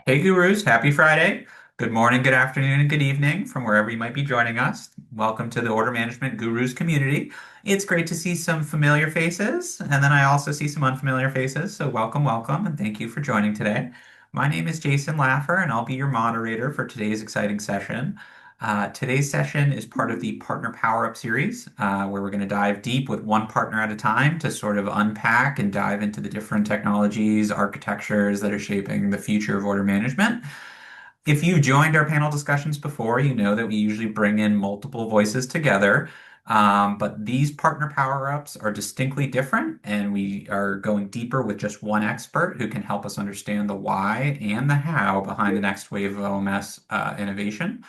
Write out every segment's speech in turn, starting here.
Hey Gurus, happy Friday. Good morning, good afternoon, and good evening from wherever you might be joining us. Welcome to the Order Management Gurus community. It's great to see some familiar faces, and then I also see some unfamiliar faces. So welcome, welcome, and thank you for joining today. My name is Jason Laffer, and I'll be your moderator for today's exciting session. Today's session is part of the Partner Power Up series, where we're going to dive deep with one partner at a time to sort of unpack and dive into the different technologies, architectures that are shaping the future of order management. If you've joined our panel discussions before, you know that we usually bring in multiple voices together. But these partner power-ups are distinctly different, and we are going deeper with just one expert who can help us understand the why and the how behind the next wave of OMS innovation.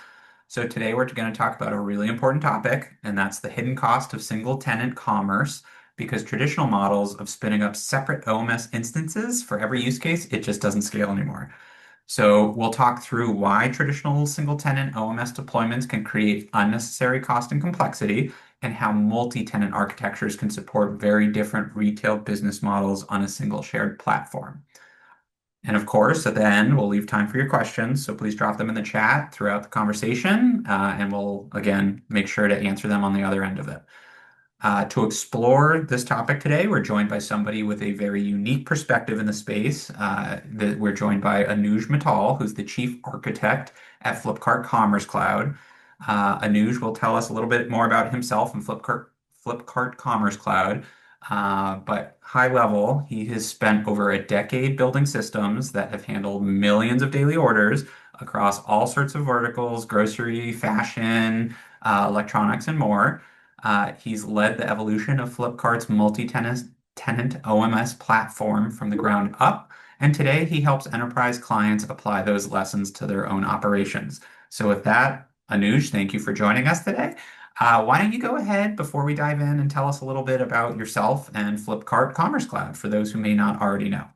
So today we're going to talk about a really important topic, and that's the hidden cost of single-tenant commerce, because traditional models of spinning up separate OMS instances for every use case, it just doesn't scale anymore. So we'll talk through why traditional single-tenant OMS deployments can create unnecessary cost and complexity, and how multi-tenant architectures can support very different retail business models on a single shared platform. And of course, at the end, we'll leave time for your questions. So please drop them in the chat throughout the conversation, and we'll again make sure to answer them on the other end of it. To explore this topic today, we're joined by somebody with a very unique perspective in the space. We're joined by Anuj Mittal, who's the chief architect at Flipkart Commerce Cloud. Anuj will tell us a little bit more about himself and Flipkart Commerce Cloud. But high level, he has spent over a decade building systems that have handled millions of daily orders across all sorts of verticals, grocery, fashion, electronics, and more. He's led the evolution of Flipkart's multi-tenant OMS platform from the ground up, and today he helps enterprise clients apply those lessons to their own operations. So with that, Anuj, thank you for joining us today. Why don't you go ahead before we dive in and tell us a little bit about yourself and Flipkart Commerce Cloud for those who may not already know?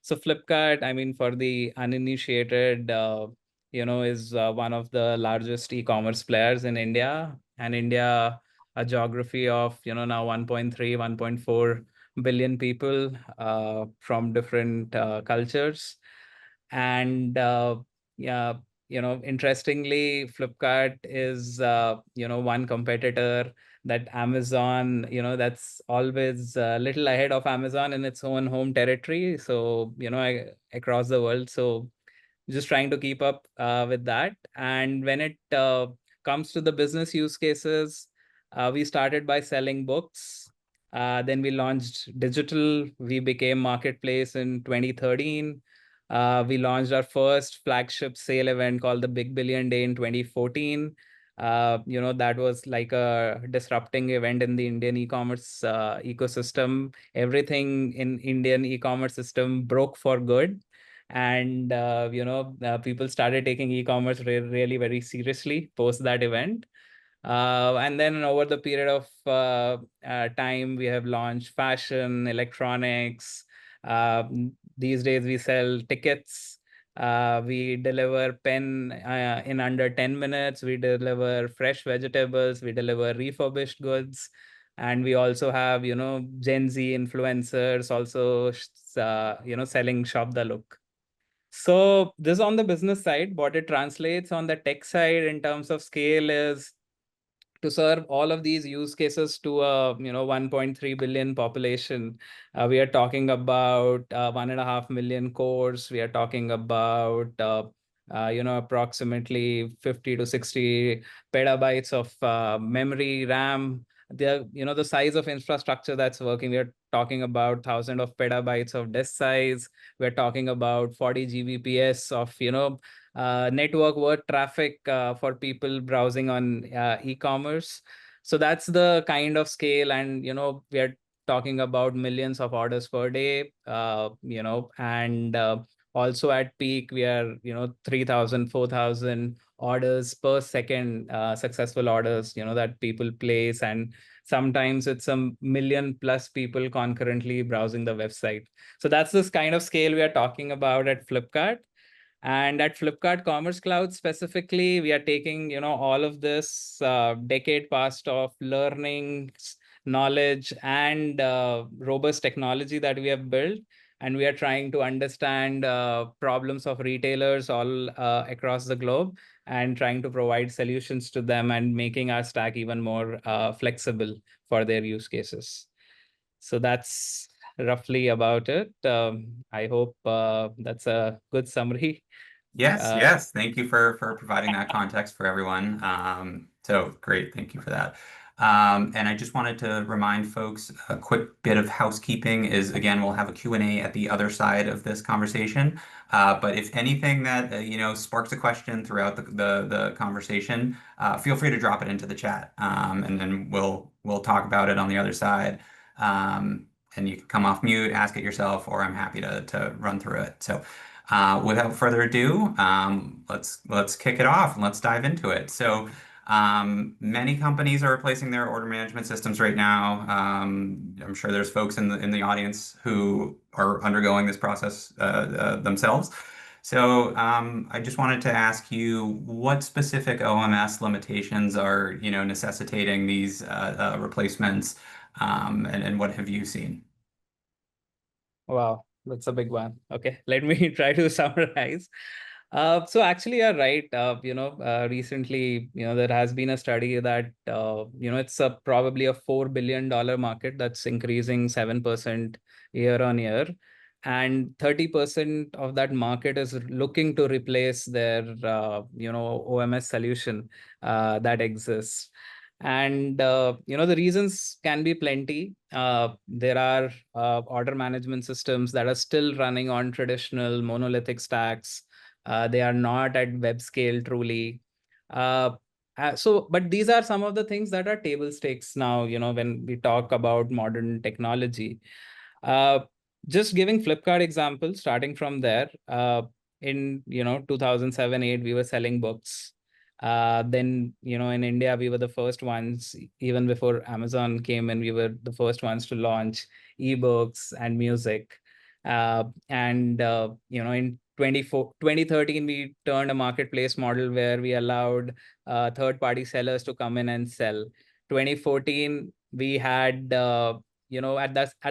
So Flipkart, I mean, for the uninitiated, is one of the largest e-commerce players in India. And India, a geography of, now 1.3, 1.4 billion people from different cultures. And yeah, interestingly, Flipkart is, one competitor that Amazon, that's always a little ahead of Amazon in its own home territory. So, across the world. So just trying to keep up with that. And when it comes to the business use cases, we started by selling books. Then we launched digital. We became marketplace in 2013. We launched our first flagship sale event called the Big Billion Day in 2014. That was like a disrupting event in the Indian e-commerce ecosystem. Everything in Indian e-commerce system broke for good, and people started taking e-commerce really very seriously post that event. And then over the period of time, we have launched fashion, electronics. These days we sell tickets. We deliver pen in under 10 minutes. We deliver fresh vegetables. We deliver refurbished goods. And we also have, Gen Z influencers also, selling Shop the Look. So this on the business side. What it translates on the tech side in terms of scale is to serve all of these use cases to a 1.3 billion population. We are talking about 1.5 million cores. We are talking about approximately 50 to 60 petabytes of memory RAM. The size of infrastructure that's working. We are talking about thousands of petabytes of disk size. We're talking about 40 Gbps of network word traffic for people browsing on e-commerce. So that's the kind of scale, and we are talking about millions of orders per day. And also at peak we are 3,000, 4,000 orders per second, successful orders that people place, and sometimes it's a million plus people concurrently browsing the website. So that's this kind of scale we are talking about at Flipkart. And at Flipkart Commerce Cloud specifically, we are taking, all of this decade past of learning, knowledge, and robust technology that we have built. and we are trying to understand problems of retailers all across the globe and trying to provide solutions to them and making our stack even more flexible for their use cases. So that's roughly about it. I hope that's a good summary. Yes, Uh, yes. Thank you for providing that context for everyone. So great, thank you for that. And I just wanted to remind folks a quick bit of housekeeping is again, we'll have a Q&A at the other side of this conversation. But if anything that sparks a question throughout the conversation, feel free to drop it into the chat, and then we'll talk about it on the other side. And you can come off mute, ask it yourself, or I'm happy to run through it. So. Without further ado, let's kick it off and let's dive into it. So, many companies are replacing their order management systems right now. I'm sure there's folks in the audience who are undergoing this process themselves. So, I just wanted to ask you what specific OMS limitations are necessitating these replacements, and what have you seen? Wow, that's a big one. Okay, let me try to summarize. So actually, you're right. Recently, there has been a study that it's probably a $4 billion market that's increasing 7% year on year, and 30% of that market is looking to replace their OMS solution that exists. And the reasons can be plenty. There are order management systems that are still running on traditional monolithic stacks. They are not at web scale truly. Uh, but these are some of the things that are table stakes now, when we talk about modern technology. Uh, just giving Flipkart example, starting from there, in 2007, 8, we were selling books. Then, in India, we were the first ones, even before Amazon came in, we were the first ones to launch ebooks and music. In 2013, we turned a marketplace model where we allowed third-party sellers to come in and sell. 2014, we had at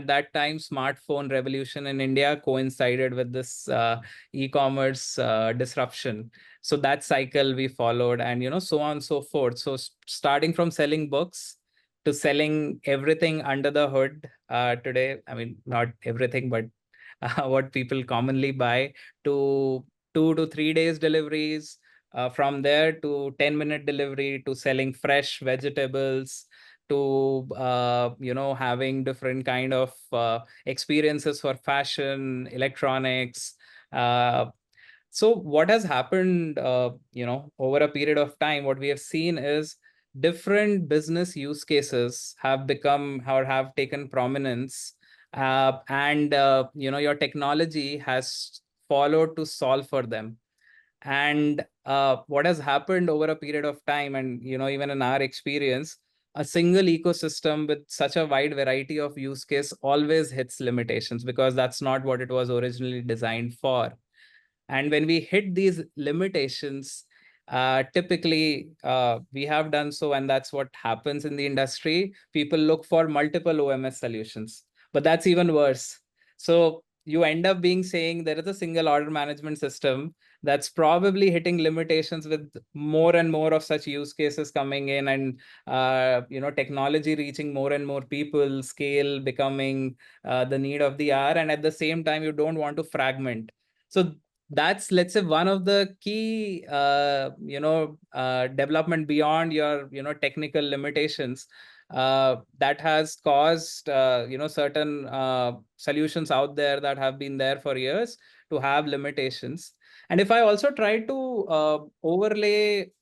that time, smartphone revolution in India coincided with this e-commerce disruption. So that cycle we followed, and so on and so forth. So starting from selling books to selling everything under the hood today. I mean, not everything, but what people commonly buy, to 2 to 3 days deliveries. From there to 10-minute delivery, to selling fresh vegetables, to having different kind of experiences for fashion, electronics. So what has happened, over a period of time, what we have seen is different business use cases have become or have taken prominence, and your technology has followed to solve for them. And what has happened over a period of time, and even in our experience, a single ecosystem with such a wide variety of use case always hits limitations, because that's not what it was originally designed for. And when we hit these limitations, typically we have done so, and that's what happens in the industry. People look for multiple OMS solutions, but that's even worse. So you end up being saying there is a single order management system that's probably hitting limitations, with more and more of such use cases coming in, and technology reaching more and more people, scale becoming the need of the hour, and at the same time you don't want to fragment. So that's, let's say, one of the key development beyond your technical limitations, that has caused certain solutions out there that have been there for years to have limitations. And if I also try to overlay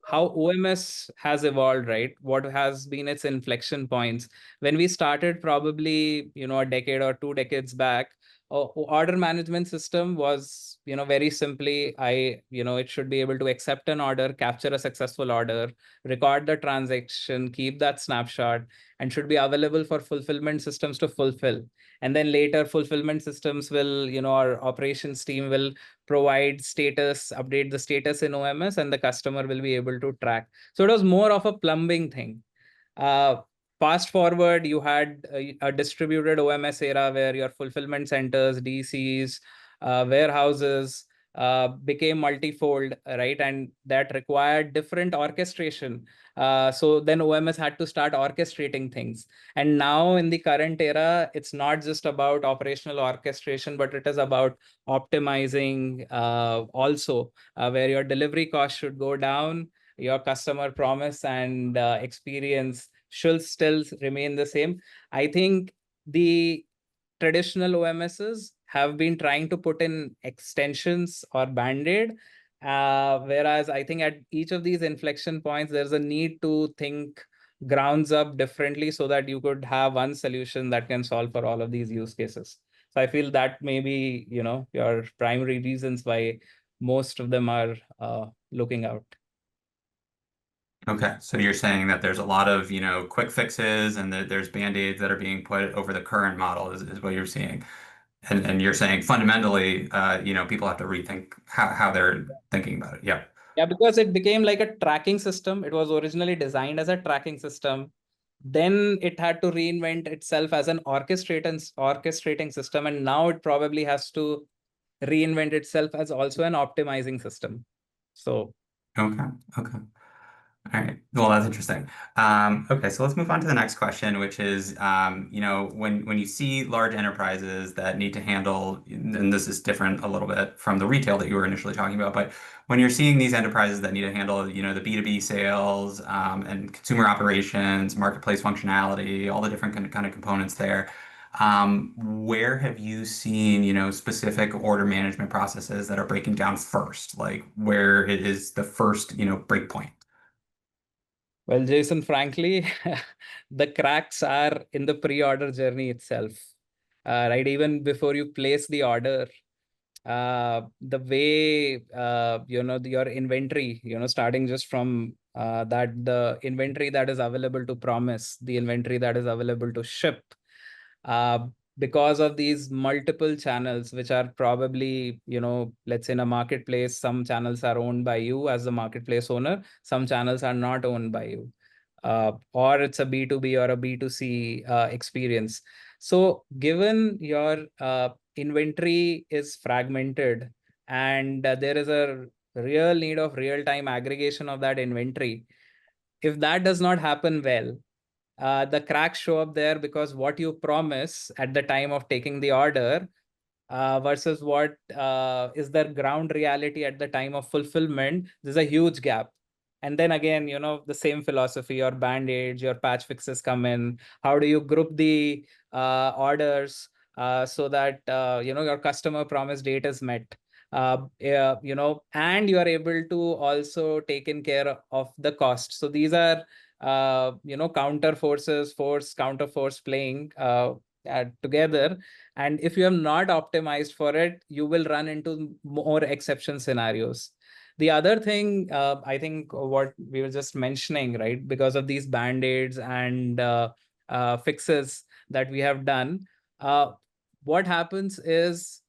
how OMS has evolved, right, what has been its inflection points. When we started, probably a decade or 2 decades back, order management system was very simply, it should be able to accept an order, capture a successful order, record the transaction, keep that snapshot, and should be available for fulfillment systems to fulfill. And then later, fulfillment systems will, our operations team will provide status, update the status in OMS, and the customer will be able to track. So it was more of a plumbing thing. uh, Fast forward, you had a distributed OMS era where your fulfillment centers, DCs, warehouses became multifold, right? And that required different orchestration. So then OMS had to start orchestrating things. And now in the current era, it's not just about operational orchestration, but it is about optimizing also, where your delivery cost should go down, your customer promise and experience should still remain the same. I think the traditional OMSs have been trying to put in extensions or band-aid, whereas I think at each of these inflection points, there's a need to think grounds up differently so that you could have one solution that can solve for all of these use cases. So I feel that may be, your primary reasons why most of them are looking out. Okay, so you're saying that there's a lot of, quick fixes and that there's band-aids that are being put over the current model is what you're seeing. And you're saying fundamentally, people have to rethink how they're thinking about it. Yeah. Yeah, because it became like a tracking system. It was originally designed as a tracking system. Then it had to reinvent itself as an orchestrating system. And now it probably has to reinvent itself as also an optimizing system. So Okay. Okay. All right. Well, that's interesting. Okay, so let's move on to the next question, which is, when you see large enterprises that need to handle, and this is different a little bit from the retail that you were initially talking about, but when you're seeing these enterprises that need to handle, the B2B sales, and consumer operations, marketplace functionality, all the different kind of components there, where have you seen, specific order management processes that are breaking down first? Like where it is the first, break point? well, Jason, frankly, the cracks are in the pre-order journey itself. Right, even before you place the order, the way your inventory, starting just from that the inventory that is available to promise, the inventory that is available to ship, uh, because of these multiple channels, which are probably, let's say in a marketplace, some channels are owned by you as the marketplace owner, some channels are not owned by you, or it's a B2B or a B2C experience. So given your inventory is fragmented and there is a real need of real-time aggregation of that inventory, if that does not happen well, the cracks show up there because what you promise at the time of taking the order versus what is the ground reality at the time of fulfillment, there's a huge gap. And then again, the same philosophy, your band-aids, your patch fixes come in. How do you group the orders so that, your customer promise date is met? And you are able to also take in care of the cost. So these are, counter forces, counter force playing together. And if you have not optimized for it, you will run into more exception scenarios. The other thing, I think what we were just mentioning, right, because of these band-aids and fixes that we have done, what happens is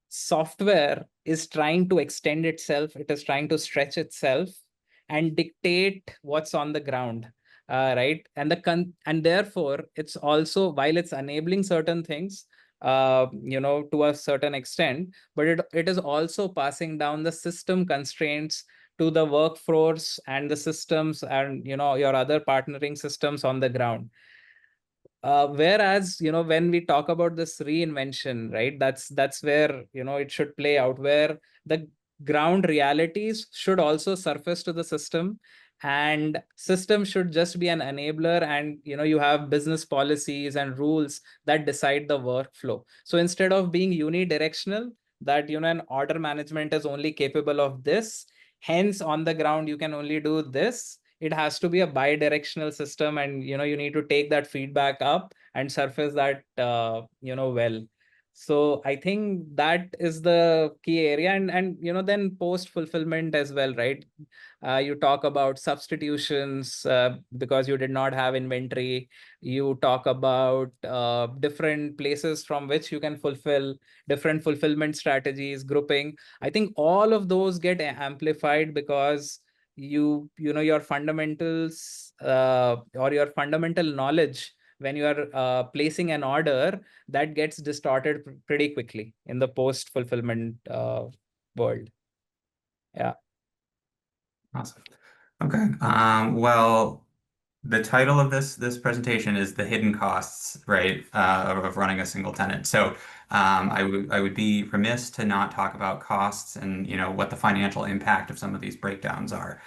software is trying to extend itself, it is trying to stretch itself and dictate what's on the ground. Right, and therefore it's also, while it's enabling certain things, to a certain extent, but it is also passing down the system constraints to the workforce and the systems and, your other partnering systems on the ground. Whereas, when we talk about this reinvention, right, that's where, it should play out, where the ground realities should also surface to the system, and system should just be an enabler, and, you have business policies and rules that decide the workflow. So instead of being unidirectional, that, an order management is only capable of this, hence on the ground you can only do this, it has to be a bi-directional system, and, you need to take that feedback up and surface that well. So I think that is the key area. And then post fulfillment as well, right? You talk about substitutions because you did not have inventory. You talk about different places from which you can fulfill, different fulfillment strategies, grouping. I think all of those get amplified because your fundamentals or your fundamental knowledge when you are placing an order, that gets distorted pretty quickly in the post fulfillment world. Yeah. Awesome. Okay. Well, the title of this presentation is the hidden costs, right, of running a single tenant. So I would be remiss to not talk about costs and what the financial impact of some of these breakdowns are.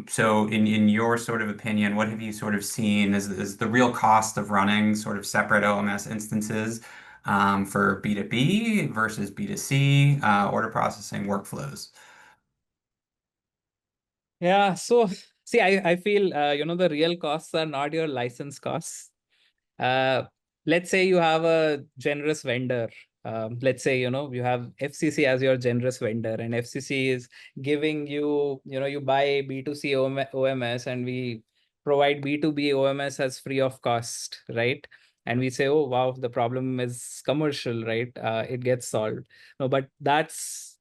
So in your sort of opinion, what have you sort of seen as the real cost of running sort of separate OMS instances for B2B versus B2C order processing workflows? Yeah. So see, I feel the real costs are not your license costs. Uh, let's say you have a generous vendor. Let's say, you have FCC as your generous vendor, and FCC is giving you, you buy B2C OMS, and we provide B2B OMS as free of cost, right? And we say, oh, wow, the problem is commercial, right? It gets solved. No, but that's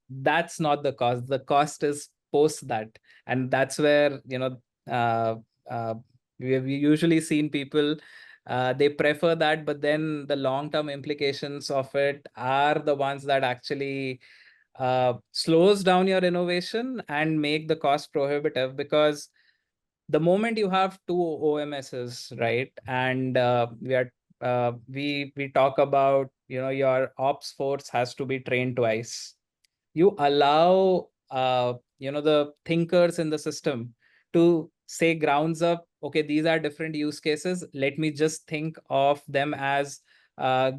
not the cost. The cost is post that. And that's where, uh, uh, we usually seen people they prefer that, but then the long-term implications of it are the ones that actually slows down your innovation and make the cost prohibitive. Because the moment you have two OMSs, right, and we talk about, your ops force has to be trained twice. You allow the thinkers in the system to say grounds up, okay, these are different use cases, let me just think of them as uh,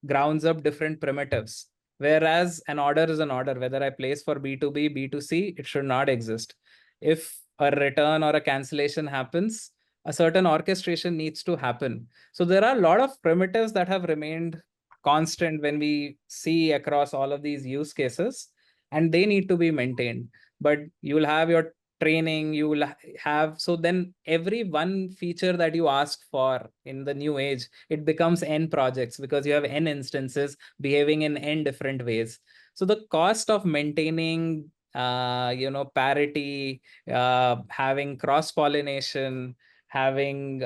grounds up different primitives. Whereas an order is an order, whether I place for B2B, B2C, it should not exist. If a return or a cancellation happens, a certain orchestration needs to happen. So there are a lot of primitives that have remained constant when we see across all of these use cases, and they need to be maintained. But you will have your training, you will have, so then every one feature that you ask for in the new age, it becomes n projects, because you have n instances behaving in n different ways. So the cost of maintaining parity, having cross pollination, having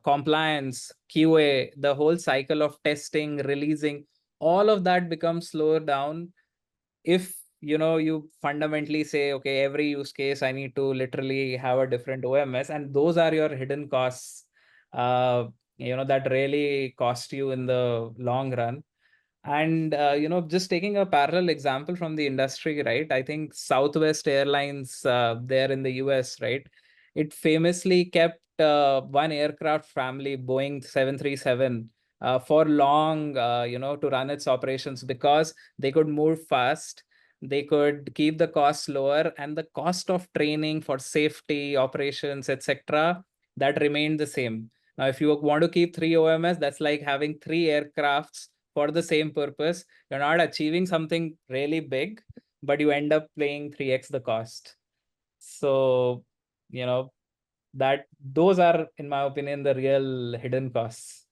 compliance, QA, the whole cycle of testing, releasing, all of that becomes slower down if you fundamentally say, okay, every use case I need to literally have a different OMS, and those are your hidden costs that really cost you in the long run. And just taking a parallel example from the industry, right? I think Southwest Airlines there in the US, right? It famously kept one aircraft family, Boeing 737, for long, to run its operations, because they could move fast, they could keep the costs lower, and the cost of training for safety, operations, etc., that remained the same. Now, if you want to keep three OMS, that's like having three aircrafts for the same purpose. You're not achieving something really big, but you end up paying 3x the cost. So, you know, that those are, in my opinion, the real hidden costs.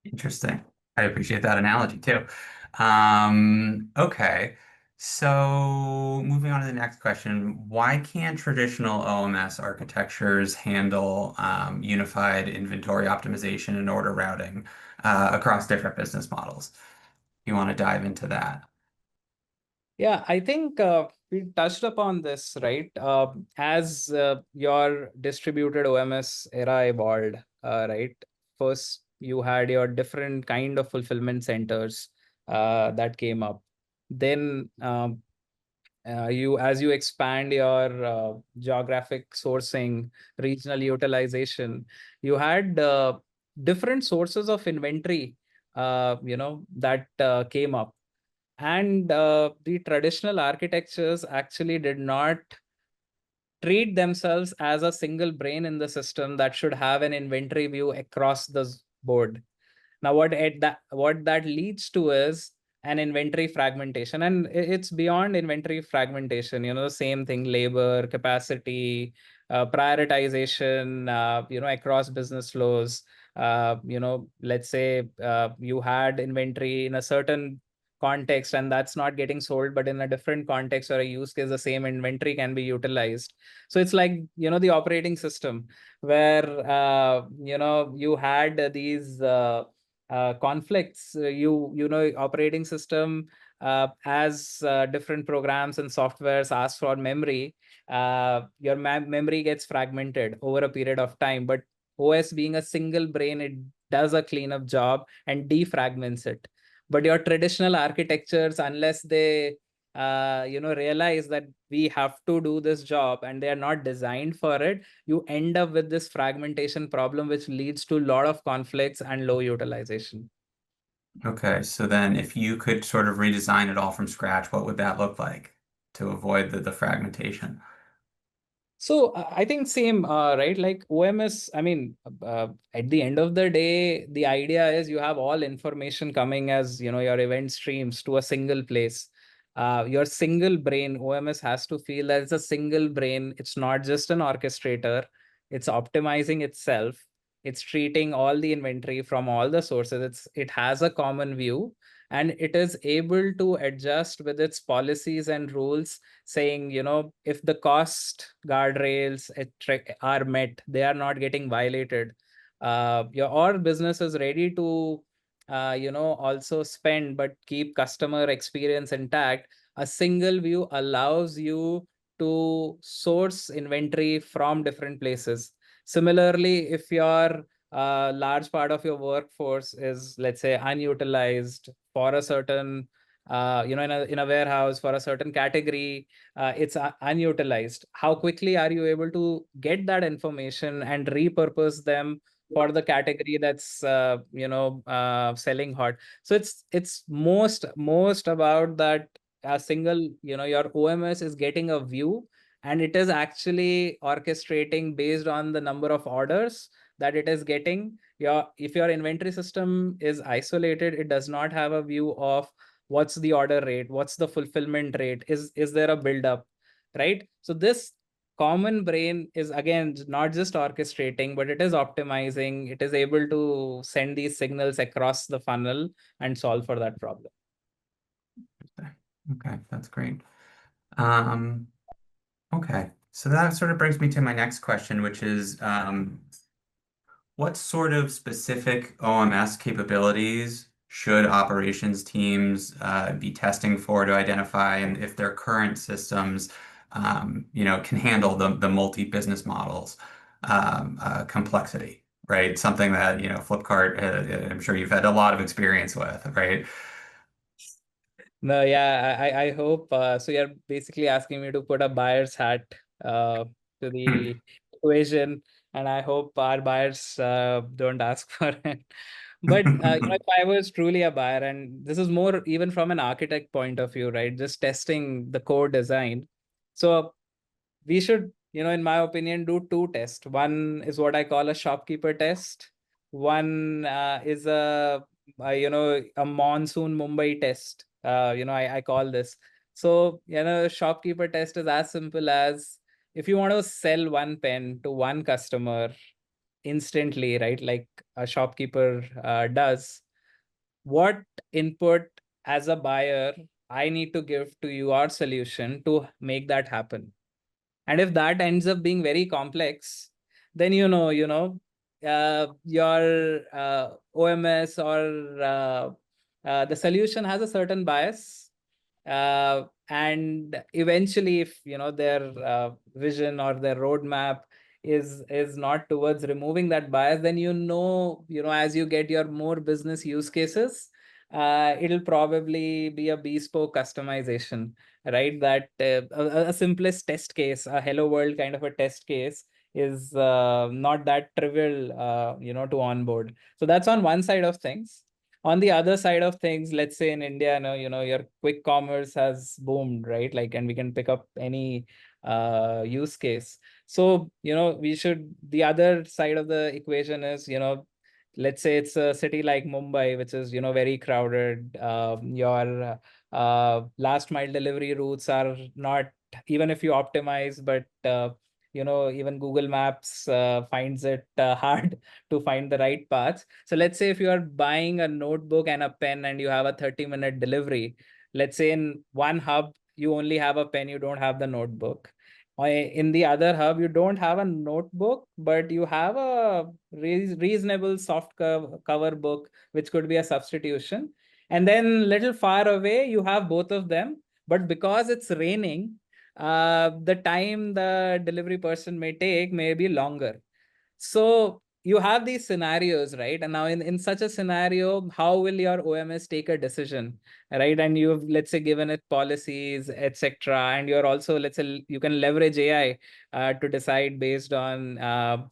Interesting. I appreciate that analogy too. Okay. So moving on to the next question, why can't traditional OMS architectures handle unified inventory optimization and order routing across different business models? You want to dive into that? Yeah, I think we touched upon this, right? As your distributed OMS era evolved, right? First, you had your different kind of fulfillment centers that came up. Then, as you expand your geographic sourcing, regional utilization, you had different sources of inventory, that came up. And the traditional architectures actually did not treat themselves as a single brain in the system that should have an inventory view across the board. Now, what that leads to is an inventory fragmentation, and it's beyond inventory fragmentation. The same thing: labor, capacity, prioritization. Across business flows. Let's say you had inventory in a certain context and that's not getting sold, but in a different context or a use case, the same inventory can be utilized. So it's like, the operating system where, you had these conflicts. Operating system, as different programs and softwares ask for memory, your memory gets fragmented over a period of time. But OS being a single brain, it does a cleanup job and defragments it. But your traditional architectures, unless they realize that we have to do this job and they are not designed for it, you end up with this fragmentation problem, which leads to a lot of conflicts and low utilization. Okay, so then if you could sort of redesign it all from scratch, what would that look like to avoid the fragmentation? So I think same, right? Like OMS, I mean, at the end of the day, the idea is you have all information coming as, your event streams to a single place. Your single brain, OMS has to feel that it's a single brain. It's not just an orchestrator. It's optimizing itself. It's treating all the inventory from all the sources. It has a common view, and it is able to adjust with its policies and rules, saying, if the cost guardrails are met, they are not getting violated. Your business is ready to, also spend, but keep customer experience intact. A single view allows you to source inventory from different places. Similarly, if your large part of your workforce is, let's say, unutilized for a certain, in a warehouse for a certain category, it's unutilized. How quickly are you able to get that information and repurpose them for the category that's selling hot? So it's most about that. A single, your OMS is getting a view, and it is actually orchestrating based on the number of orders that it is getting. If your inventory system is isolated, it does not have a view of what's the order rate, what's the fulfillment rate, is there a build up, right? So this common brain is, again, not just orchestrating, but it is optimizing. It is able to send these signals across the funnel and solve for that problem. Okay, that's great. Um, okay, so that sort of brings me to my next question, which is what sort of specific OMS capabilities should operations teams be testing for to identify and if their current systems, can handle the multi-business models complexity, right? Something that, Flipkart, I'm sure you've had a lot of experience with, right? No, yeah, I hope. So you're basically asking me to put a buyer's hat to the equation, and I hope our buyers don't ask for it. But if I was truly a buyer, and this is more even from an architect point of view, right? Just testing the core design. So we should, in my opinion, do two tests. One is what I call a shopkeeper test. One is a monsoon Mumbai test. I call this. So, shopkeeper test is as simple as, if you want to sell one pen to one customer instantly, right? Like a shopkeeper does, what input as a buyer I need to give to your solution to make that happen? And if that ends up being very complex, then your OMS or the solution has a certain bias. And eventually, if their vision or their roadmap is not towards removing that bias, then as you get your more business use cases, it'll probably be a bespoke customization, right? That a simplest test case, a hello world kind of a test case, is not that trivial, to onboard. So that's on one side of things. On the other side of things, let's say in India, your quick commerce has boomed, right? Like, and we can pick up any use case. So, the other side of the equation is, let's say it's a city like Mumbai, which is, very crowded. Your last mile delivery routes are not, even if you optimize, but even Google Maps finds it hard to find the right paths. So let's say if you are buying a notebook and a pen and you have a 30-minute delivery, let's say in one hub, you only have a pen, you don't have the notebook. In the other hub, you don't have a notebook, but you have a reasonable soft cover book, which could be a substitution. And then little far away, you have both of them. But because it's raining, the time the delivery person may take may be longer. So you have these scenarios, right? And now in such a scenario, how will your OMS take a decision, right? And you've, let's say, given it policies, etc. And you're also, let's say, you can leverage AI to decide based on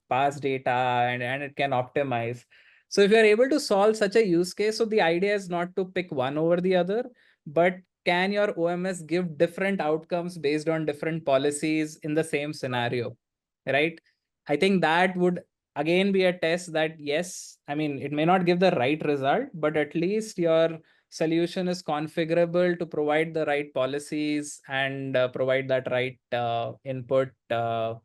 past data, and it can optimize. So if you're able to solve such a use case, so the idea is not to pick one over the other, but can your OMS give different outcomes based on different policies in the same scenario, right? I think that would again be a test that, yes, I mean, it may not give the right result, but at least your solution is configurable to provide the right policies and provide that right input there.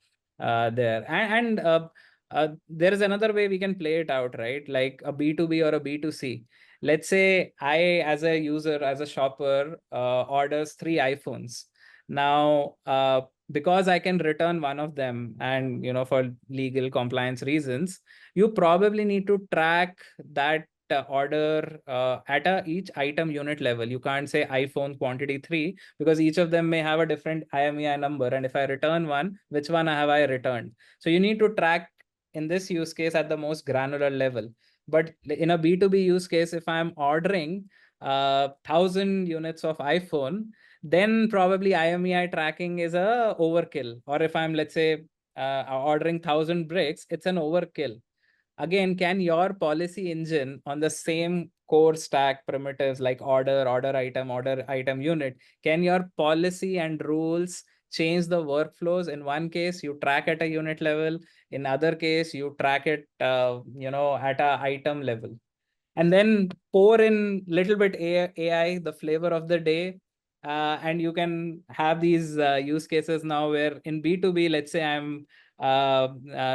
There is another way we can play it out, right? Like a B2B or a B2C. Let's say I, as a user, as a shopper, orders 3 iPhones. Now, because I can return one of them, and for legal compliance reasons, you probably need to track that order at each item unit level. You can't say iPhone quantity 3 because each of them may have a different IMEI number. And if I return one, which one have I returned? So you need to track in this use case at the most granular level. But in a B2B use case, if I'm ordering 1,000 units of iPhone, then probably IMEI tracking is a overkill. Or if I'm, let's say, ordering 1,000 bricks, it's an overkill. Again, can your policy engine on the same core stack primitives like order item unit, can your policy and rules change the workflows? In one case, you track at a unit level. In other case, you track it, at a item level, and then pour in little bit AI, the flavor of the day. And you can have these use cases now where in B2B, let's say I'm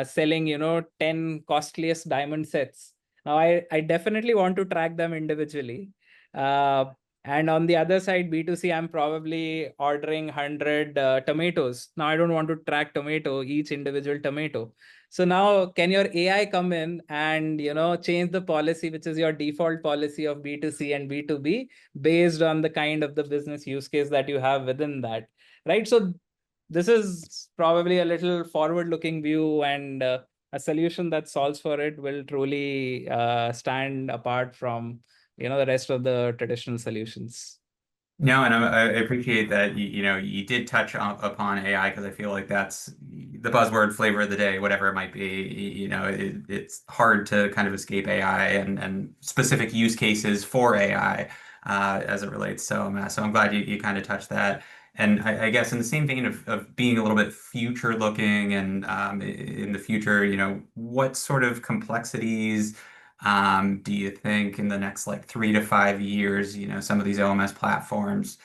selling, 10 costliest diamond sets. Now, I definitely want to track them individually. Uh, and on the other side, B2C, I'm probably ordering 100 tomatoes. Now, I don't want to track each individual tomato. So now can your AI come in and change the policy, which is your default policy of B2C and B2B based on the kind of the business use case that you have within that, right? So this is probably a little forward-looking view, and a solution that solves for it will truly stand apart from the rest of the traditional solutions. No, and I appreciate that you did touch upon AI because I feel like that's the buzzword flavor of the day, whatever it might be. It's hard to kind of escape AI and specific use cases for AI as it relates. So I'm glad you kind of touched that. And I guess in the same vein of being a little bit future looking and in the future, what sort of complexities do you think in the next like 3 to 5 years, some of these OMS platforms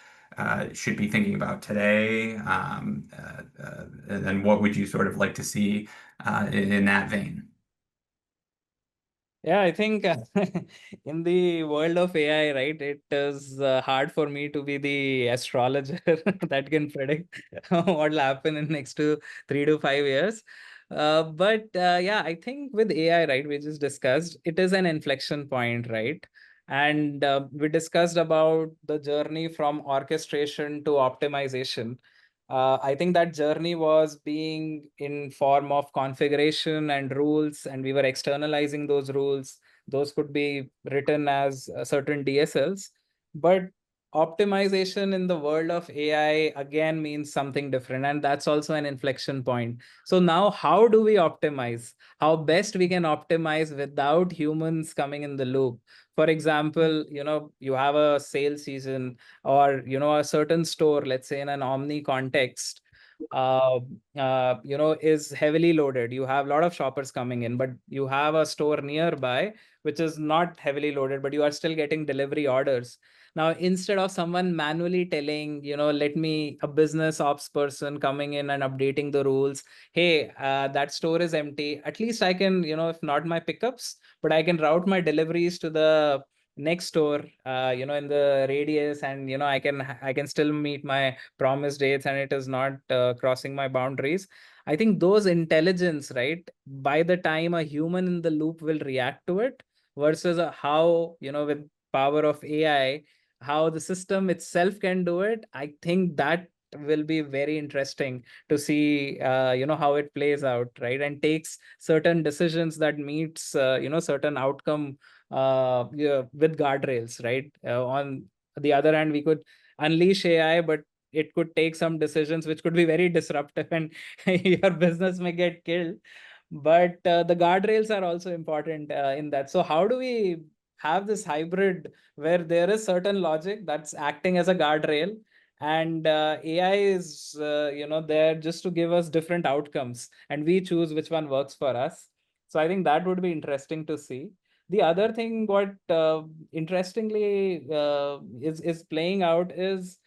should be thinking about today? And then what would you sort of like to see in that vein? Yeah, I think in the world of AI, right, it is hard for me to be the astrologer that can predict what will happen in next 3 to 5 years. But yeah, I think with AI, right, we just discussed, it is an inflection point, right? And we discussed about the journey from orchestration to optimization. I think that journey was being in form of configuration and rules, and we were externalizing those rules. Those could be written as certain DSLs, but optimization in the world of AI again means something different, and that's also an inflection point. So now, how do we optimize? How best we can optimize without humans coming in the loop? For example, you have a sales season, or a certain store, let's say in an omni context, uh, is heavily loaded. You have a lot of shoppers coming in, but you have a store nearby which is not heavily loaded, but you are still getting delivery orders. Now, instead of someone manually telling, let me, a business ops person coming in and updating the rules, hey, that store is empty. At least I can, if not my pickups, but I can route my deliveries to the next store, in the radius, and I can still meet my promised dates, and it is not crossing my boundaries. I think those intelligence, right, by the time a human in the loop will react to it, versus how, with power of AI, how the system itself can do it, I think that will be very interesting to see, how it plays out, right, and takes certain decisions that meets, certain outcome, yeah, with guardrails, right. On the other hand, we could unleash AI, but it could take some decisions which could be very disruptive, and your business may get killed. But the guardrails are also important in that. So how do we have this hybrid where there is certain logic that's acting as a guardrail, and AI is there just to give us different outcomes, and we choose which one works for us. So I think that would be interesting to see. The other thing what interestingly is playing out is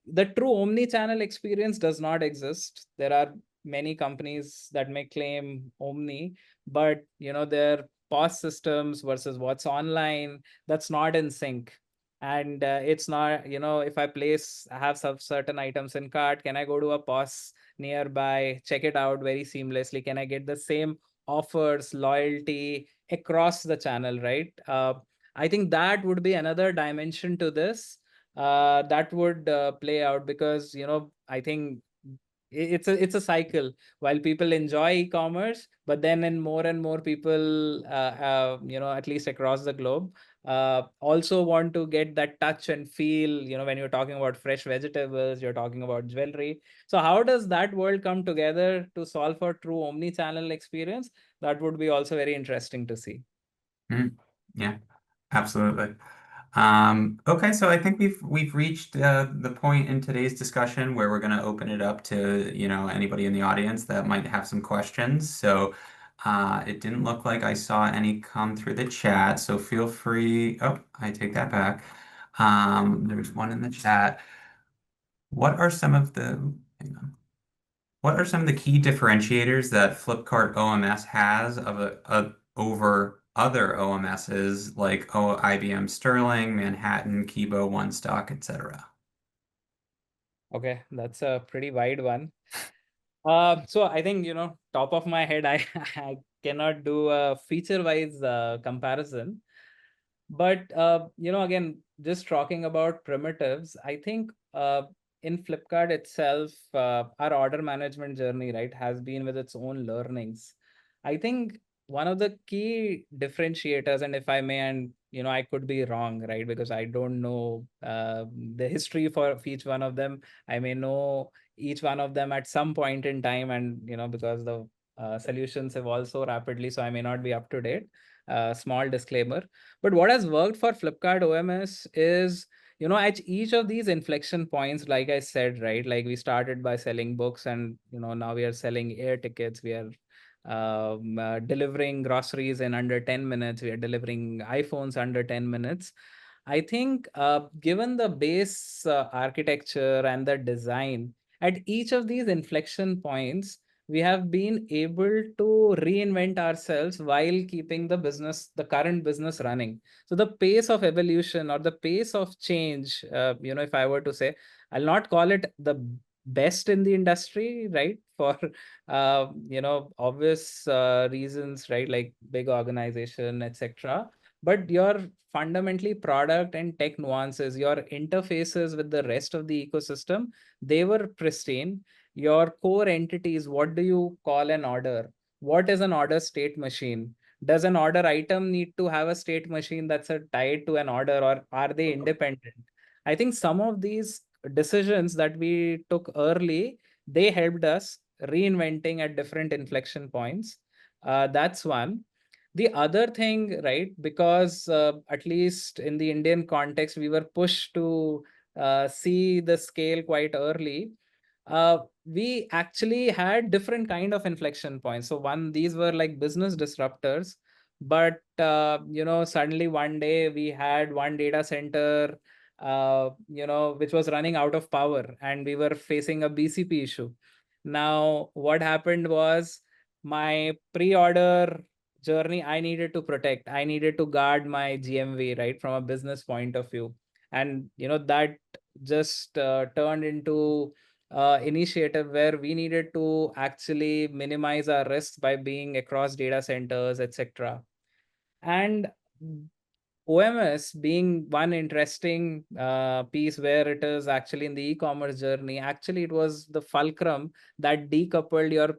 the true omni-channel experience does not exist. There are many companies that may claim omni, but their POS systems versus what's online, that's not in sync. And it's not, if I have some certain items in cart, can I go to a POS nearby, check it out very seamlessly? Can I get the same offers, loyalty across the channel, right? I think that would be another dimension to this that would play out, because I think it's a cycle. While people enjoy e-commerce, but then in more and more people, at least across the globe, also want to get that touch and feel, when you're talking about fresh vegetables, you're talking about jewelry. So how does that world come together to solve for true omni-channel experience? That would be also very interesting to see. Mhm. Yeah, absolutely. Okay, so I think we've reached the point in today's discussion where we're going to open it up to, anybody in the audience that might have some questions. So it didn't look like I saw any come through the chat, so feel free. Oh, I take that back. There's one in the chat. What are some of the, hang on. What are some of the key differentiators that Flipkart OMS has over other OMSs like IBM Sterling, Manhattan, Kibo, OneStock, etc.? Okay, that's a pretty wide one. So I think, top of my head, I, I cannot do a feature-wise comparison. But, again, just talking about primitives, I think in Flipkart itself, our order management journey, right, has been with its own learnings. I think one of the key differentiators, and if I may, and I could be wrong, right, because I don't know the history for each one of them. I may know each one of them at some point in time, and because the solutions evolve so rapidly, so I may not be up to date. Small disclaimer. But what has worked for Flipkart OMS is, at each of these inflection points, like I said, right, like we started by selling books, and now we are selling air tickets. We are delivering groceries in under 10 minutes. We are delivering iPhones under 10 minutes. I think, given the base architecture and the design, at each of these inflection points, we have been able to reinvent ourselves while keeping the current business running. So the pace of evolution or the pace of change, if I were to say, I'll not call it the best in the industry, right? For obvious reasons, right? Like big organization, etc. But your fundamentally product and tech nuances, your interfaces with the rest of the ecosystem, they were pristine. Your core entities, what do you call an order? What is an order state machine? Does an order item need to have a state machine that's tied to an order, or are they independent? I think some of these decisions that we took early, they helped us reinventing at different inflection points. That's one. The other thing, right, because at least in the Indian context, we were pushed to see the scale quite early. we actually had different kind of inflection points. So one, these were like business disruptors, but suddenly one day we had one data center, which was running out of power, and we were facing a BCP issue. Now, what happened was my pre-order journey, I needed to protect, I needed to guard my GMV, right, from a business point of view. And that just turned into initiative where we needed to actually minimize our risks by being across data centers, etc. And OMS being one interesting piece where it is actually in the e-commerce journey, actually it was the fulcrum that decoupled your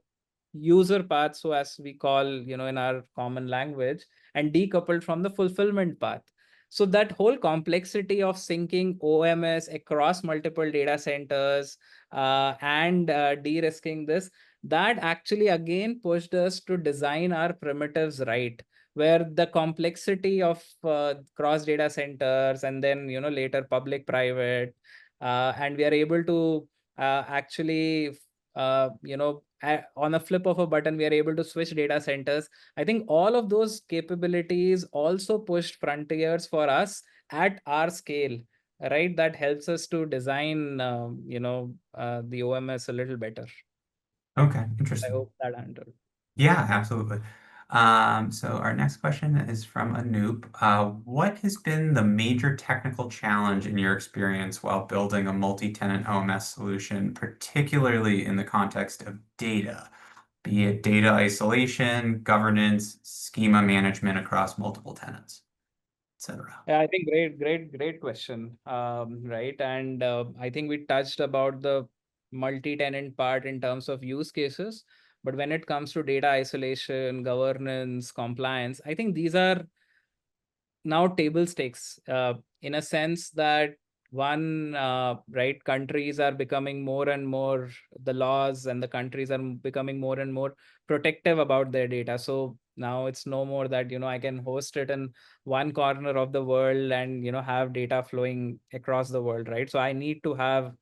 user path, so as we call, in our common language, and decoupled from the fulfillment path. So that whole complexity of syncing OMS across multiple data centers and de-risking this, that actually again pushed us to design our primitives right, where the complexity of cross data centers, and then later public private, and we are able to actually on a flip of a button, we are able to switch data centers. I think all of those capabilities also pushed frontiers for us at our scale, right? That helps us to design the OMS a little better. Okay, I interesting. hope that handled. Yeah, absolutely. So our next question is from Anoop. What has been the major technical challenge in your experience while building a multi-tenant OMS solution, particularly in the context of data, be it data isolation, governance, schema management across multiple tenants, etc.? Yeah, I think great question. Right. And I think we touched about the multi-tenant part in terms of use cases. But when it comes to data isolation, governance, compliance, I think these are now table stakes, in a sense that one, right, countries are becoming more and more, the laws and the countries are becoming more and more protective about their data. So now it's no more that I can host it in one corner of the world and have data flowing across the world, right? So I need to have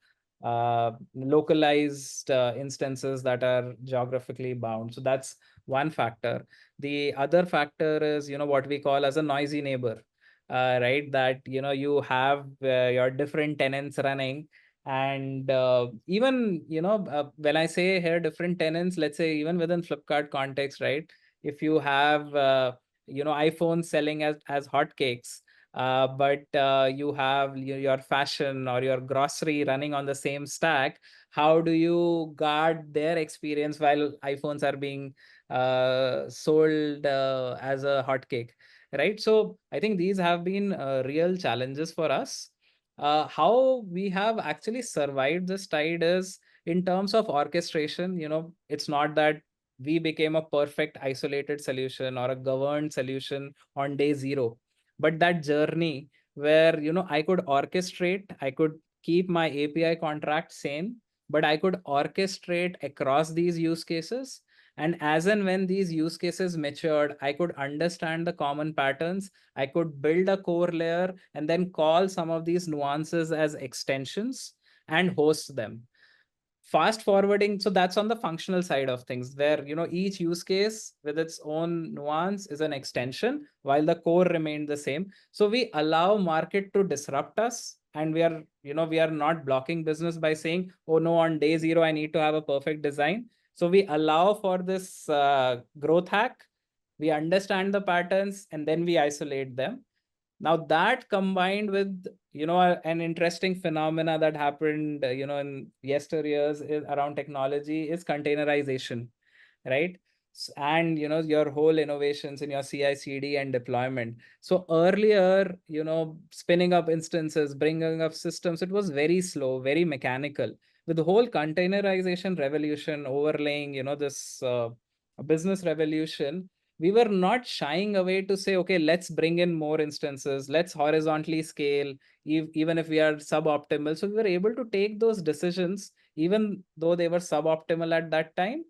localized instances that are geographically bound. So that's one factor. The other factor is, what we call as a noisy neighbor, right? That, you have your different tenants running. And even, when I say here different tenants, let's say even within Flipkart context, right? If you have, iPhones selling as hotcakes, but you have your fashion or your grocery running on the same stack, how do you guard their experience while iPhones are being sold as a hotcake, right? So I think these have been real challenges for us. How we have actually survived this tide is in terms of orchestration. It's not that we became a perfect isolated solution or a governed solution on day zero, but that journey where I could orchestrate, I could keep my API contract same, but I could orchestrate across these use cases. And as and when these use cases matured, I could understand the common patterns. I could build a core layer and then call some of these nuances as extensions and host them. Fast forwarding, so that's on the functional side of things, where each use case with its own nuance is an extension while the core remained the same. So we allow market to disrupt us, and we are not blocking business by saying, oh no, on day zero I need to have a perfect design. So we allow for this growth hack. We understand the patterns and then we isolate them. Now that combined with an interesting phenomena that happened in yesteryears around technology is containerization, right? And your whole innovations in your CI/CD and deployment. So earlier, spinning up instances, bringing up systems, it was very slow, very mechanical. With the whole containerization revolution overlaying, this business revolution, we were not shying away to say, okay, let's bring in more instances, let's horizontally scale, even if we are suboptimal. So we were able to take those decisions, even though they were suboptimal at that time,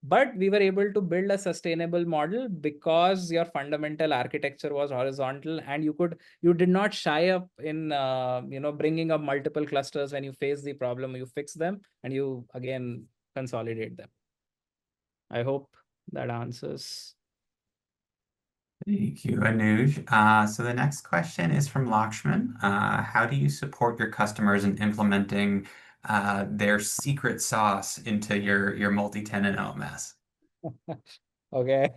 But we were able to build a sustainable model because your fundamental architecture was horizontal, and you did not shy up in bringing up multiple clusters. When you face the problem, you fix them and you again consolidate them. I hope that answers. Thank you, Anuj. So the next question is from Lakshman. How do you support your customers in implementing their secret sauce into your multi-tenant OMS? Okay.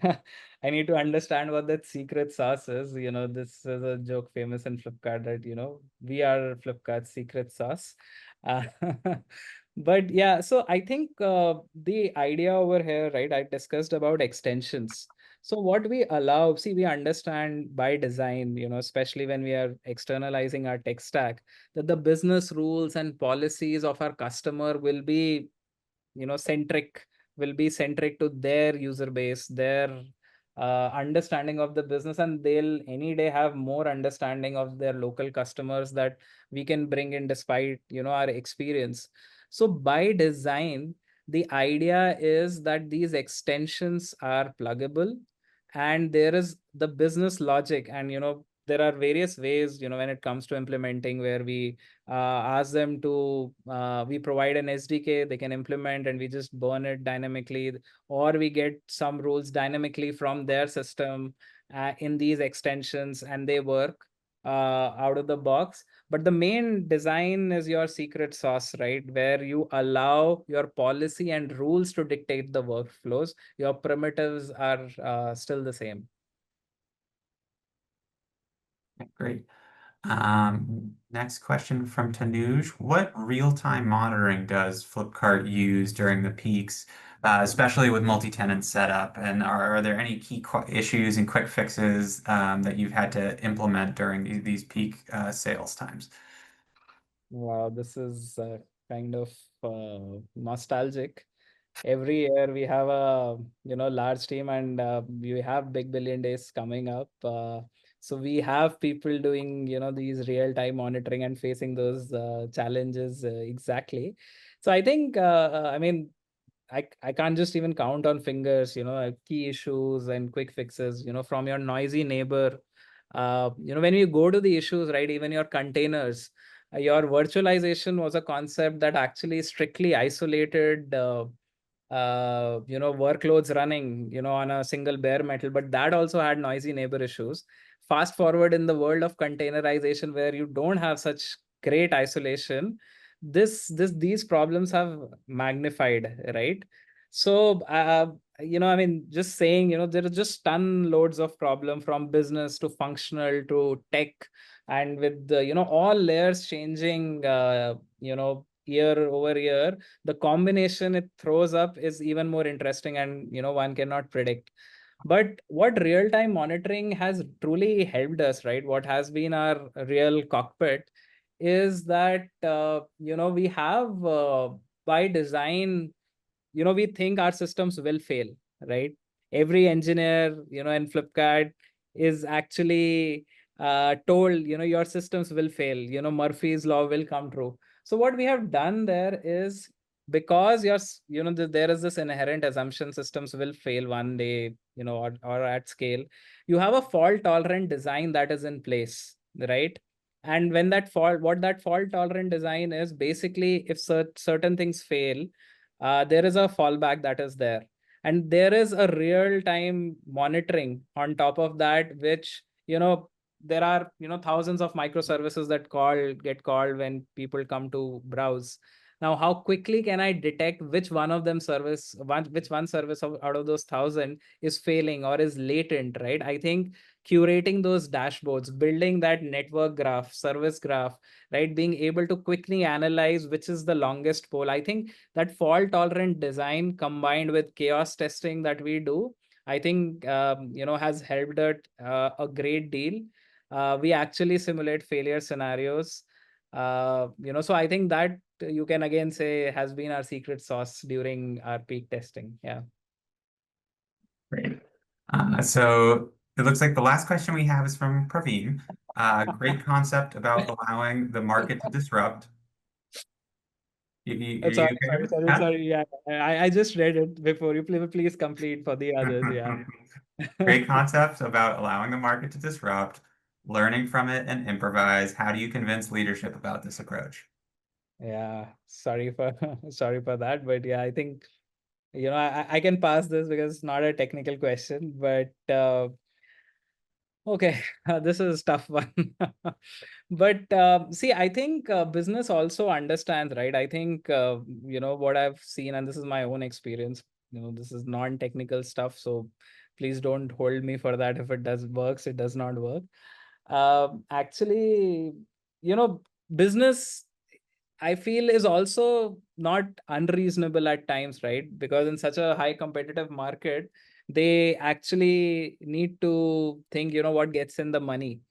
I need to understand what that secret sauce is. This is a joke famous in Flipkart that, we are Flipkart's secret sauce. Uh, but yeah, so I think the idea over here, right, I discussed about extensions. So what we allow, see, we understand by design, especially when we are externalizing our tech stack, that the business rules and policies of our customer will be centric, will be centric to their user base, their understanding of the business, and they'll any day have more understanding of their local customers that we can bring in despite our experience. So by design, the idea is that these extensions are pluggable, and there is the business logic, and there are various ways when it comes to implementing, where we ask them to we provide an SDK they can implement, and we just burn it dynamically, or we get some rules dynamically from their system in these extensions, and they work out of the box. But the main design is your secret sauce, right, where you allow your policy and rules to dictate the workflows. Your primitives are still the same. Great. Next question from Tanuj. What real-time monitoring does Flipkart use during the peaks, especially with multi-tenant setup? And are there any key issues and quick fixes that you've had to implement during these peak sales times? Wow, this is kind of nostalgic. Every year we have a large team, and we have big billion days coming up. So we have people doing these real time monitoring and facing those challenges exactly. So I think I mean I can't just even count on fingers, key issues and quick fixes, from your noisy neighbor. When you go to the issues, right, even your containers, your virtualization was a concept that actually strictly isolated workloads running on a single bare metal, but that also had noisy neighbor issues. Fast forward in the world of containerization, where you don't have such great isolation, these problems have magnified, right? So I mean, just saying, there are just ton loads of problem, from business to functional to tech, and with the all layers changing year over year, the combination it throws up is even more interesting, and one cannot predict. But what real time monitoring has truly helped us, right, what has been our real cockpit, is that we have by design, we think our systems will fail, right? Every engineer in Flipkart is actually told your systems will fail, Murphy's law will come true. So what we have done there is, because there is this inherent assumption systems will fail one day, or at scale, you have a fault tolerant design that is in place, right? And when what that fault tolerant design is, basically, if certain things fail, there is a fallback that is there, and there is a real time monitoring on top of that, which there are thousands of microservices that get called when people come to browse. Now, how quickly can I detect which one of them which one service out of those thousand is failing or is latent, right? I think curating those dashboards, building that network graph, service graph, right, being able to quickly analyze which is the longest pole, I think that fault tolerant design combined with chaos testing that we do, I think has helped it a great deal. We actually simulate failure scenarios. So I think that you can again say has been our secret sauce during our peak testing. Yeah. Great. So it looks like the last question we have is from Praveen. Great concept about allowing the market to disrupt. You Sorry, okay sorry, with sorry, that? sorry. Yeah, I just read it before you please complete for the others. Yeah. Great concepts about allowing the market to disrupt, learning from it, and improvise. How do you convince leadership about this approach? Yeah, sorry for sorry for that, but yeah, I think I can pass this because it's not a technical question, but okay, this is a tough one. But see, I think business also understands, right? I think what I've seen, and this is my own experience. This is non-technical stuff, so please don't hold me for that. If it does works, it does not work. Actually, you know, business I feel is also not unreasonable at times, right? Because in such a high competitive market, they actually need to think, what gets in the money.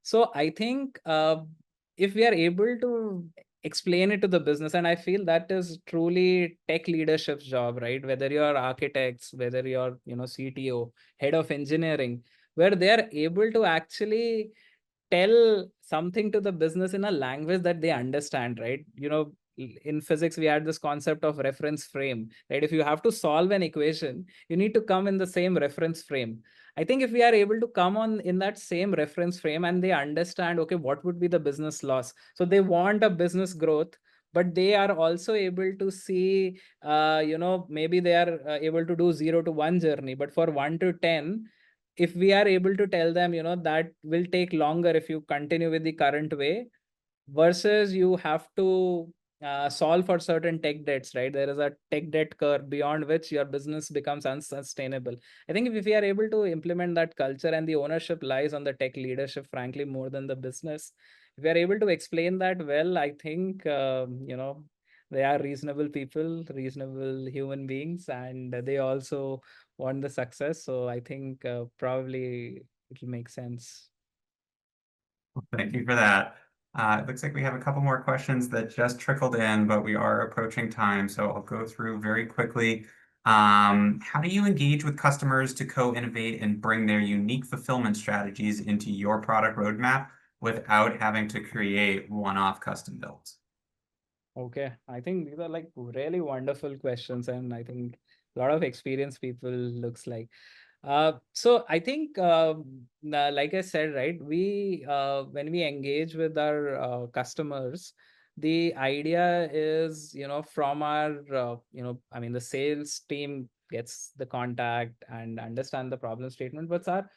So I think if we are able to explain it to the business, and I feel that is truly tech leadership's job, right? Whether you're architects, whether you're, CTO, head of engineering, where they are able to actually tell something to the business in a language that they understand, right? In physics, we had this concept of reference frame, right? If you have to solve an equation, you need to come in the same reference frame. I think if we are able to come on in that same reference frame and they understand, okay, what would be the business loss? So they want a business growth, but they are also able to see, maybe they are able to do 0 to 1 journey, but for 1 to 10, if we are able to tell them, that will take longer if you continue with the current way, versus you have to solve for certain tech debts, right? There is a tech debt curve beyond which your business becomes unsustainable. I think if we are able to implement that culture, and the ownership lies on the tech leadership, frankly, more than the business, if we are able to explain that well, I think, they are reasonable people, reasonable human beings, and they also want the success. So I think probably it will make sense. Thank you for that. It looks like we have a couple more questions that just trickled in, but we are approaching time, so I'll go through very quickly. How do you engage with customers to co-innovate and bring their unique fulfillment strategies into your product roadmap without having to create one-off custom builds? Okay, I think these are like really wonderful questions, and I think a lot of experienced people looks like. So I think, like I said, right, we when we engage with our customers, the idea is, from our, I mean, the sales team gets the contact and understand the problem statement, but our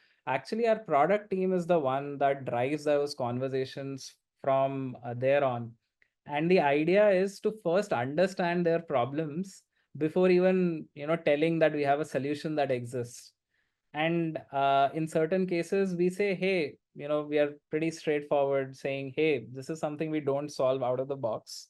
product team is the one that drives those conversations from there on. And the idea is to first understand their problems before even, telling that we have a solution that exists. And in certain cases, we say, hey, we are pretty straightforward, saying, hey, this is something we don't solve out of the box.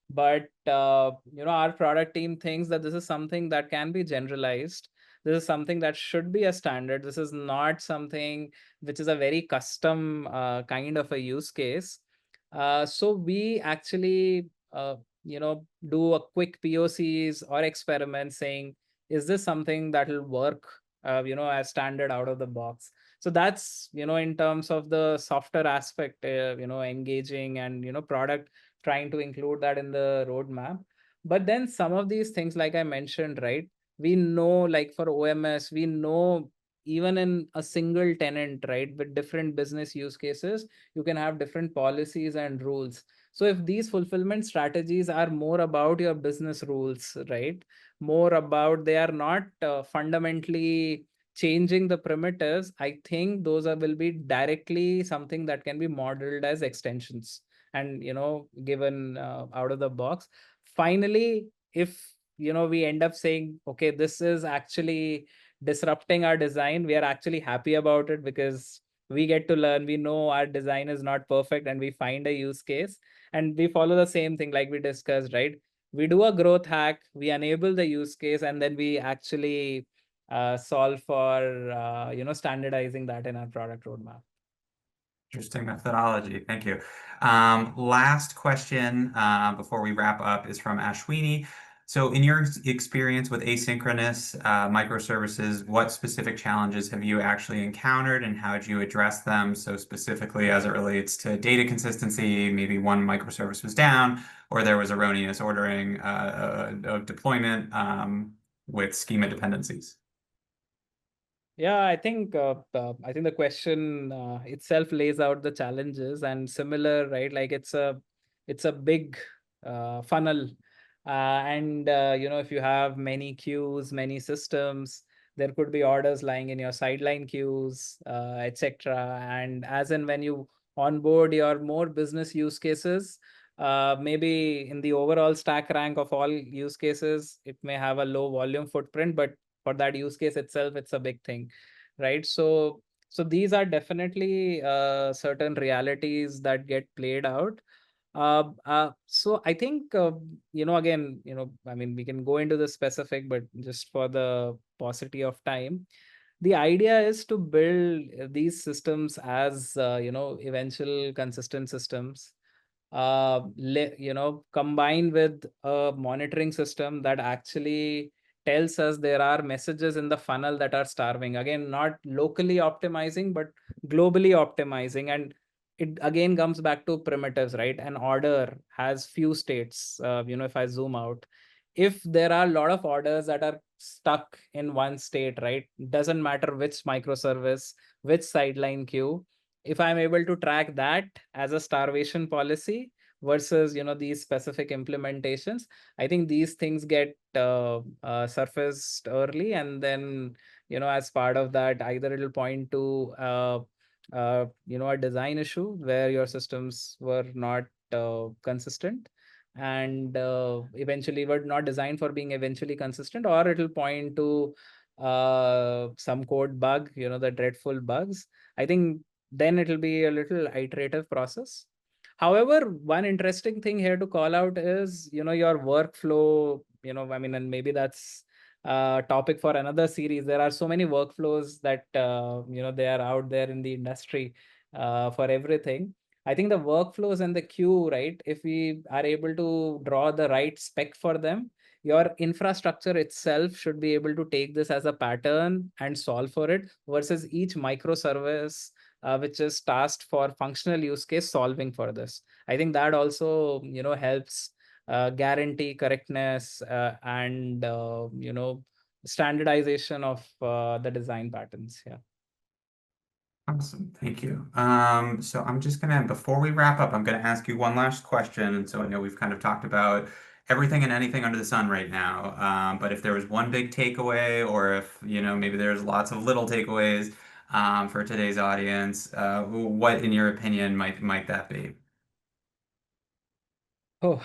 But, our product team thinks that this is something that can be generalized. This is something that should be a standard. This is not something which is a very custom kind of a use case. So we actually, do a quick POCs or experiments saying, is this something that will work as standard out of the box? So that's, in terms of the software aspect, engaging, and, product trying to include that in the roadmap. But then some of these things, like I mentioned, right? We know, like for OMS, we know even in a single tenant, right, with different business use cases, you can have different policies and rules. So if these fulfillment strategies are more about your business rules, right, more about, they are not fundamentally changing the primitives, I think those will be directly something that can be modeled as extensions and, given out of the box. Finally, if, we end up saying, okay, this is actually disrupting our design, we are actually happy about it because we get to learn, we know our design is not perfect, and we find a use case, and we follow the same thing like we discussed, right? We do a growth hack, we enable the use case, and then we actually solve for standardizing that in our product roadmap. Interesting methodology. Thank you. Last question before we wrap up is from Ashwini. So, in your experience with asynchronous microservices, what specific challenges have you actually encountered and how did you address them? So, specifically as it relates to data consistency, maybe one microservice was down or there was erroneous ordering of deployment with schema dependencies. Yeah, I think the question itself lays out the challenges and similar, right? Like it's a big funnel, and if you have many queues, many systems, there could be orders lying in your sideline queues, etc. And as and when you onboard your more business use cases, maybe in the overall stack rank of all use cases, it may have a low volume footprint, but for that use case itself, it's a big thing, right? So these are definitely certain realities that get played out. So I think again, I mean, we can go into the specific, but just for the paucity of time, the idea is to build these systems as eventual consistent systems, combined with a monitoring system that actually tells us there are messages in the funnel that are starving. Again, not locally optimizing, but globally optimizing. And it again comes back to primitives, right? An order has few states. If I zoom out, if there are a lot of orders that are stuck in one state, right? Doesn't matter which microservice, which sideline queue, if I'm able to track that as a starvation policy versus these specific implementations, I think these things get surfaced early, and then as part of that, either it'll point to a design issue where your systems were not consistent, and eventually were not designed for being eventually consistent, or it'll point to some code bug, the dreadful bugs. I think then it'll be a little iterative process. However, one interesting thing here to call out is, your workflow, I mean, and maybe that's a topic for another series. There are so many workflows that, they are out there in the industry for everything. I think the workflows and the queue, right? If we are able to draw the right spec for them, your infrastructure itself should be able to take this as a pattern and solve for it versus each microservice which is tasked for functional use case solving for this. I think that also helps guarantee correctness and standardization of the design patterns. Yeah. Awesome. Thank you. So I'm just gonna, before we wrap up, I'm gonna ask you one last question. And so I know we've kind of talked about everything and anything under the sun right now. But if there was one big takeaway, or if, maybe there's lots of little takeaways, for today's audience, what, in your opinion, might that be? Oh,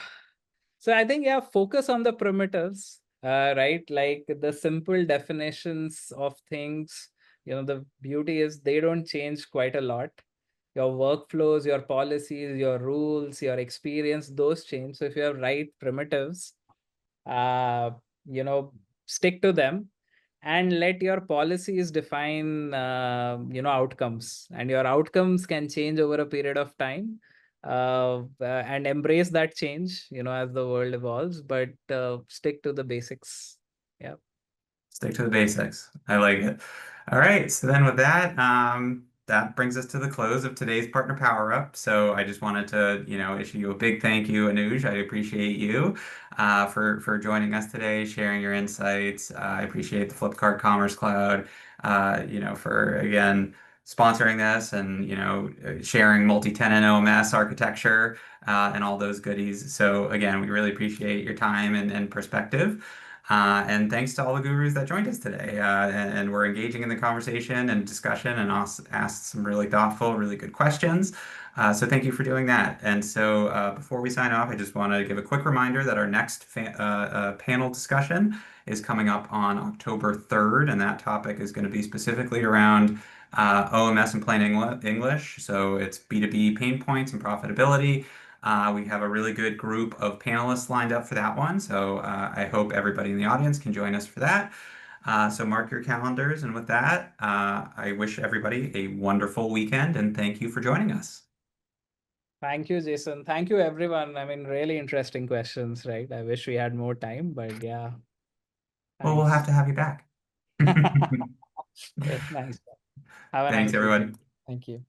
so I think, yeah, focus on the primitives, right? Like the simple definitions of things. The beauty is they don't change quite a lot. Your workflows, your policies, your rules, your experience, those change. So if you have right primitives, uh, you know, stick to them and let your policies define, outcomes. And your outcomes can change over a period of time, and embrace that change, as the world evolves, but stick to the basics. Yeah. Stick to the basics. I like it. All right. So then with that, that brings us to the close of today's Partner Power Up. So I just wanted to, issue you a big thank you, Anuj. I appreciate you for joining us today, sharing your insights. I appreciate the Flipkart Commerce Cloud, for again sponsoring this and sharing multi-tenant OMS architecture and all those goodies. So again, we really appreciate your time and perspective. And thanks to all the gurus that joined us today. And we're engaging in the conversation and discussion and also asked some really thoughtful, really good questions. So thank you for doing that. And so before we sign off, I just want to give a quick reminder that our next panel discussion is coming up on October 3rd. And that topic is going to be specifically around OMS in plain English. So it's B2B pain points and profitability. We have a really good group of panelists lined up for that one, so I hope everybody in the audience can join us for that. So mark your calendars, and with that, I wish everybody a wonderful weekend, and thank you for joining us. Thank you, Jason. Thank you, everyone. I mean, really interesting questions, right? I wish we had more time, but yeah, Well, we'll have thanks. to have you back. Nice. Have a Thanks, nice evening. everyone. Thank you.